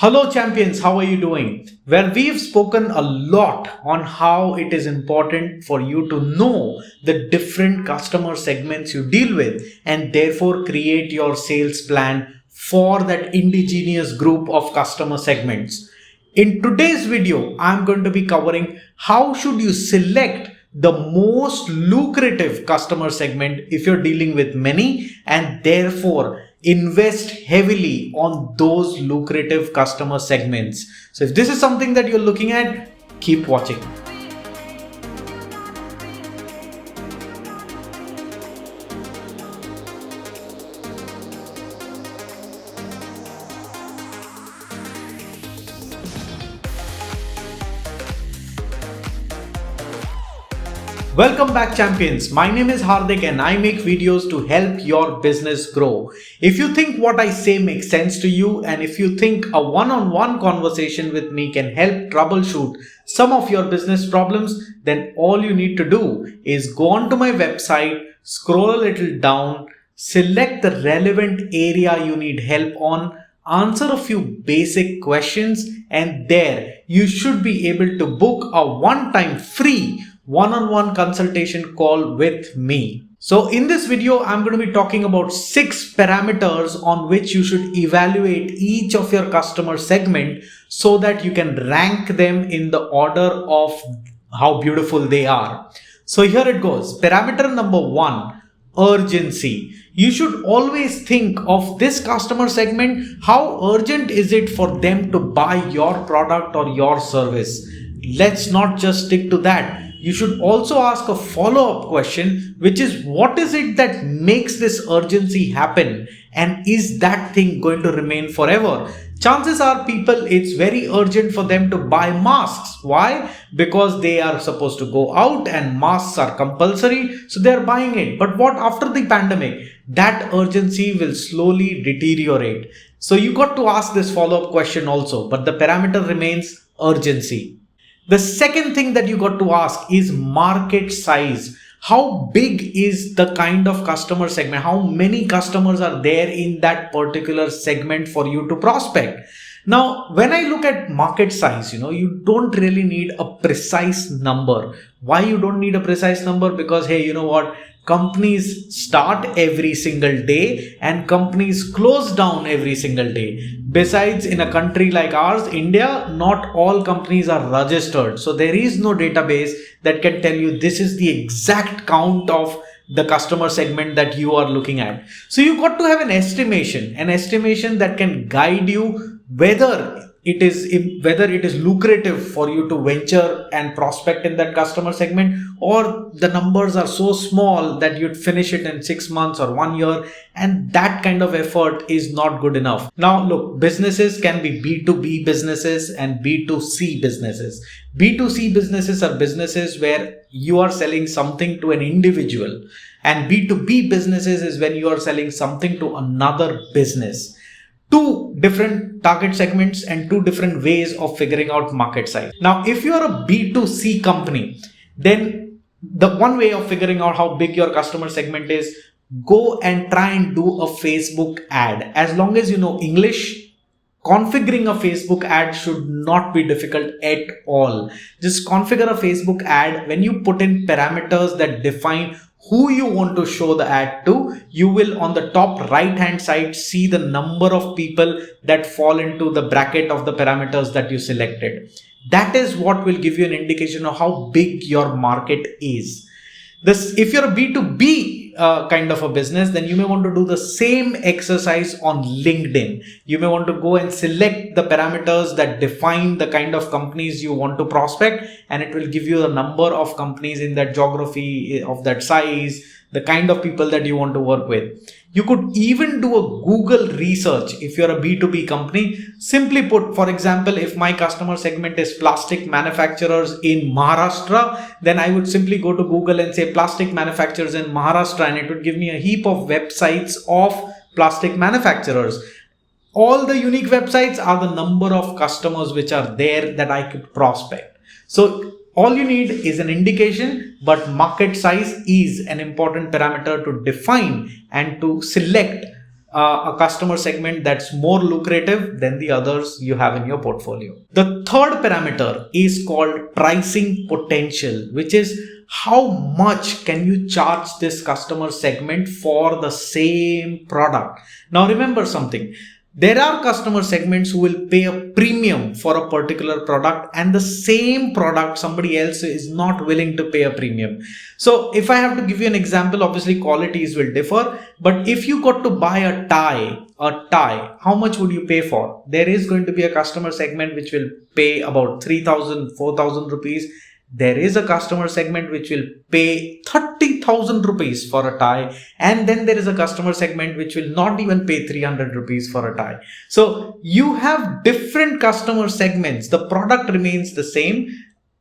Hello champions, how are you doing? Well, we've spoken a lot on how it is important for you to know the different customer segments you deal with and therefore create your sales plan for that indigenous group of customer segments. In today's video, I'm going to be covering how should you select the most lucrative customer segment if you're dealing with many and therefore invest heavily on those lucrative customer segments. So if this is something that you're looking at, keep watching. Welcome back champions, my name is Hardik and I make videos to help your business grow. If you think what I say makes sense to you and if you think a one-on-one conversation with me can help troubleshoot some of your business problems, then all you need to do is go onto my website, scroll a little down, select the relevant area you need help on, answer a few basic questions, and there you should be able to book a one-time free one-on-one consultation call with me. So in this video, I'm going to be talking about 6 parameters on which you should evaluate each of your customer segment so that you can rank them in the order of how beautiful they are. So here it goes. Parameter number 1, urgency. You should always think of this customer segment. How urgent is it for them to buy your product or your service? Let's not just stick to that. You should also ask a follow-up question, which is what is it that makes this urgency happen? And is that thing going to remain forever? Chances are it's very urgent for them to buy masks. Why? Because they are supposed to go out and masks are compulsory. So they're buying it. But what after the pandemic? That urgency will slowly deteriorate. So you got to ask this follow-up question also. But the parameter remains urgency. The second thing that you got to ask is market size. How big is the kind of customer segment? How many customers are there in that particular segment for you to prospect? Now, when I look at market size, you don't really need a precise number. Why you don't need a precise number? Because, hey, you know what? Companies start every single day and companies close down every single day. Besides, in a country like ours, India, not all companies are registered. So there is no database that can tell you this is the exact count of the customer segment that you are looking at. So you got to have an estimation that can guide you whether it is lucrative for you to venture and prospect in that customer segment, or the numbers are so small that you'd finish it in 6 months or 1 year, and that kind of effort is not good enough. Now look, businesses can be B2B businesses and B2C businesses. B2C businesses are businesses where you are selling something to an individual, and B2B businesses is when you are selling something to another business. Two different target segments and two different ways of figuring out market size. Now, if you are a B2C company, then the one way of figuring out how big your customer segment is, go and try and do a Facebook ad. As long as you know English, configuring a Facebook ad should not be difficult at all. Just configure a Facebook ad. When you put in parameters that define who you want to show the ad to, you will on the top right hand side see the number of people that fall into the bracket of the parameters that you selected. That is what will give you an indication of how big your market is. If you're a B2B kind of a business, then you may want to do the same exercise on LinkedIn. You may want to go and select the parameters that define the kind of companies you want to prospect, and it will give you the number of companies in that geography, of that size, the kind of people that you want to work with. You could even do a Google research if you're a B2B company. Simply put, for example, if my customer segment is plastic manufacturers in Maharashtra, then I would simply go to Google and say plastic manufacturers in Maharashtra, and it would give me a heap of websites of plastic manufacturers. All the unique websites are the number of customers which are there that I could prospect. So all you need is an indication, but market size is an important parameter to define and to select a customer segment that's more lucrative than the others you have in your portfolio. The third parameter is called pricing potential, which is how much can you charge this customer segment for the same product. Now remember something. There are customer segments who will pay a premium for a particular product, and the same product somebody else is not willing to pay a premium. So if I have to give you an example, obviously qualities will differ, but if you got to buy a tie, how much would you pay for? There is going to be a customer segment which will pay about 3,000, 4,000 rupees. There is a customer segment which will pay 30,000 rupees for a tie, and then there is a customer segment which will not even pay 300 rupees for a tie. So you have different customer segments. The product remains the same.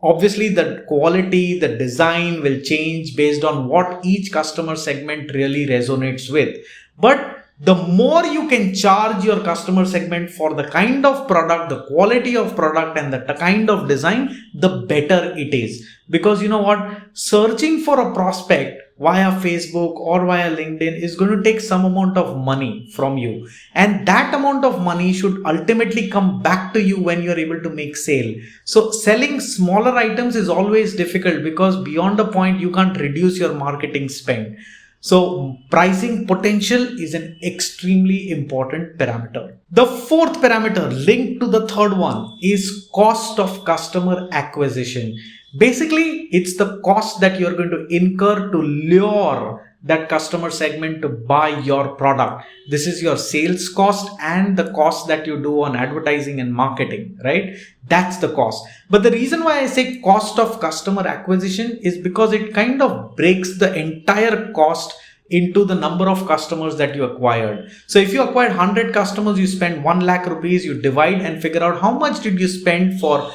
Obviously, the quality, the design will change based on what each customer segment really resonates with. But the more you can charge your customer segment for the kind of product, the quality of product, and the kind of design, the better it is. Because you know what? Searching for a prospect via Facebook or via LinkedIn is going to take some amount of money from you. And that amount of money should ultimately come back to you when you're able to make sale. So selling smaller items is always difficult because beyond a point, you can't reduce your marketing spend. So pricing potential is an extremely important parameter. The fourth parameter linked to the third one is cost of customer acquisition. Basically, it's the cost that you're going to incur to lure that customer segment to buy your product. This is your sales cost and the cost that you do on advertising and marketing, right? That's the cost. But the reason why I say cost of customer acquisition is because it kind of breaks the entire cost into the number of customers that you acquired. So if you acquired 100 customers, you spend 1 lakh rupees, you divide and figure out how much did you spend for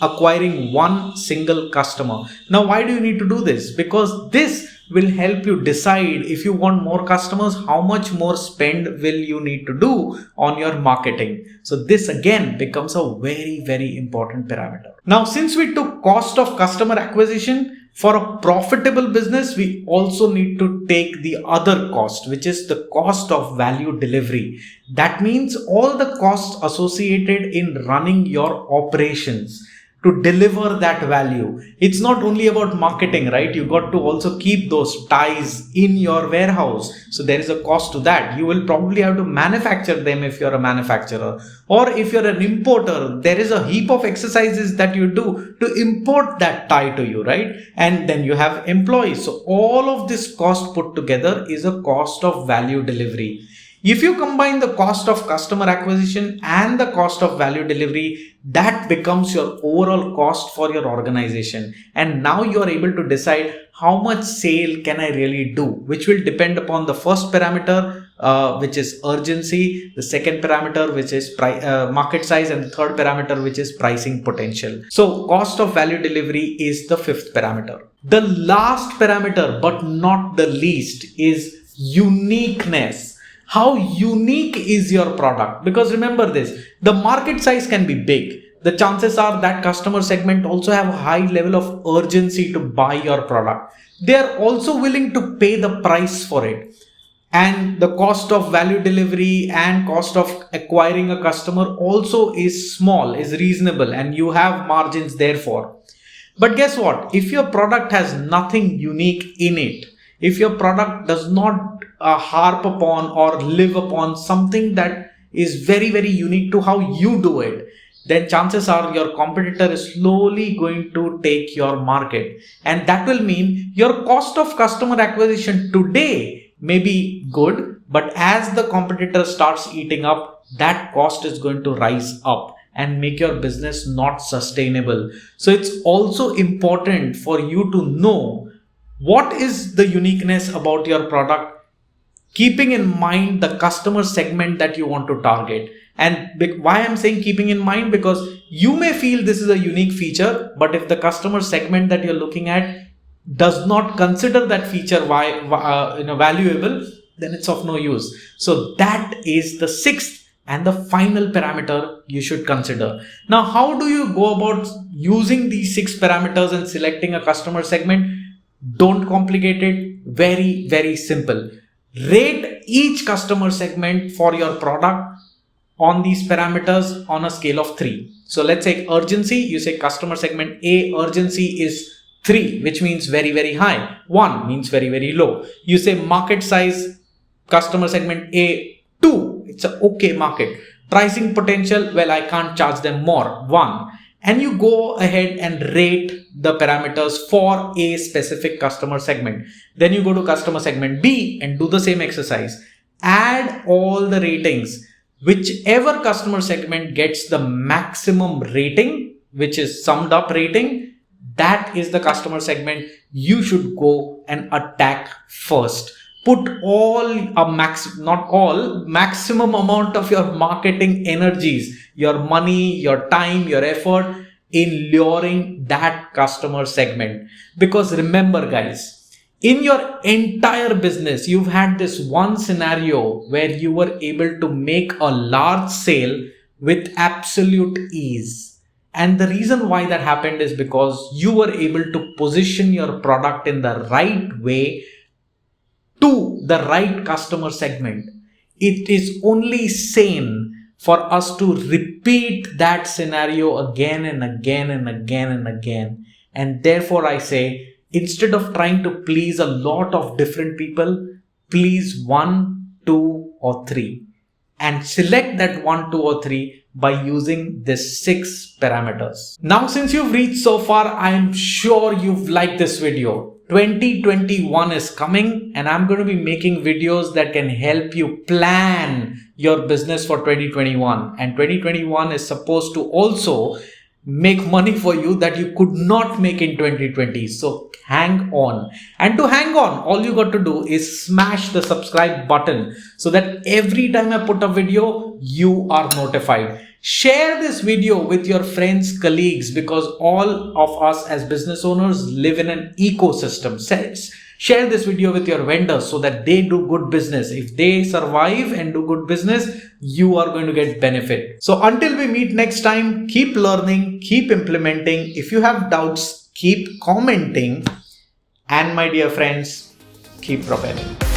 acquiring one single customer. Now, why do you need to do this? Because this will help you decide if you want more customers, how much more spend will you need to do on your marketing. So this again becomes a very, very important parameter. Now, since we took cost of customer acquisition, for a profitable business, we also need to take the other cost, which is the cost of value delivery. That means all the costs associated in running your operations to deliver that value. It's not only about marketing, right? You got to also keep those ties in your warehouse. So there is a cost to that. You will probably have to manufacture them if you're a manufacturer. Or if you're an importer, there is a heap of exercises that you do to import that tie to you, right? And then you have employees. So all of this cost put together is a cost of value delivery. If you combine the cost of customer acquisition and the cost of value delivery, that becomes your overall cost for your organization. And now you are able to decide how much sale can I really do, which will depend upon the first parameter, which is urgency, the second parameter, which is market size, and the third parameter, which is pricing potential. So cost of value delivery is the fifth parameter. The last parameter, but not the least, is uniqueness. How unique is your product? Because remember this, the market size can be big. The chances are that customer segment also have a high level of urgency to buy your product. They are also willing to pay the price for it. And the cost of value delivery and cost of acquiring a customer also is small, is reasonable, and you have margins therefore. But guess what? If your product has nothing unique in it, if your product does not harp upon or live upon something that is very, very unique to how you do it, then chances are your competitor is slowly going to take your market. And that will mean your cost of customer acquisition today may be good, but as the competitor starts eating up, that cost is going to rise up and make your business not sustainable. So it's also important for you to know what is the uniqueness about your product, keeping in mind the customer segment that you want to target. And why I'm saying keeping in mind, because you may feel this is a unique feature, but if the customer segment that you're looking at does not consider that feature valuable, then it's of no use. So that is the sixth and the final parameter you should consider. Now, how do you go about using these 6 parameters and selecting a customer segment? Don't complicate it. Very, very simple. Rate each customer segment for your product on these parameters on a scale of 3. So let's say urgency, you say customer segment A urgency is 3, which means very, very high. 1 means very, very low. You say market size, customer segment A 2, it's a okay market. Pricing potential, well, I can't charge them more, 1. And you go ahead and rate the parameters for a specific customer segment. Then you go to customer segment B and do the same exercise. Add all the ratings. Whichever customer segment gets the maximum rating, which is summed up rating, that is the customer segment you should go and attack first. Put maximum amount of your marketing energies, your money, your time, your effort in luring that customer segment. Because remember guys, in your entire business, you've had this one scenario where you were able to make a large sale with absolute ease. And the reason why that happened is because you were able to position your product in the right way to the right customer segment. It is only sane for us to repeat that scenario again and again and again and again. And therefore I say, instead of trying to please a lot of different people, please 1, 2 or 3 and select that 1, 2 or 3 by using the 6 parameters. Now, since you've reached so far, I am sure you've liked this video. 2021 is coming and I'm going to be making videos that can help you plan your business for 2021. And 2021 is supposed to also make money for you that you could not make in 2020. So hang on. And to hang on, all you got to do is smash the subscribe button so that every time I put a video, you are notified. Share this video with your friends, colleagues, because all of us as business owners live in an ecosystem. Share this video with your vendors so that they do good business. If they survive and do good business, you are going to get benefit. So until we meet next time, keep learning, keep implementing. If you have doubts, keep commenting. And my dear friends, keep propelling.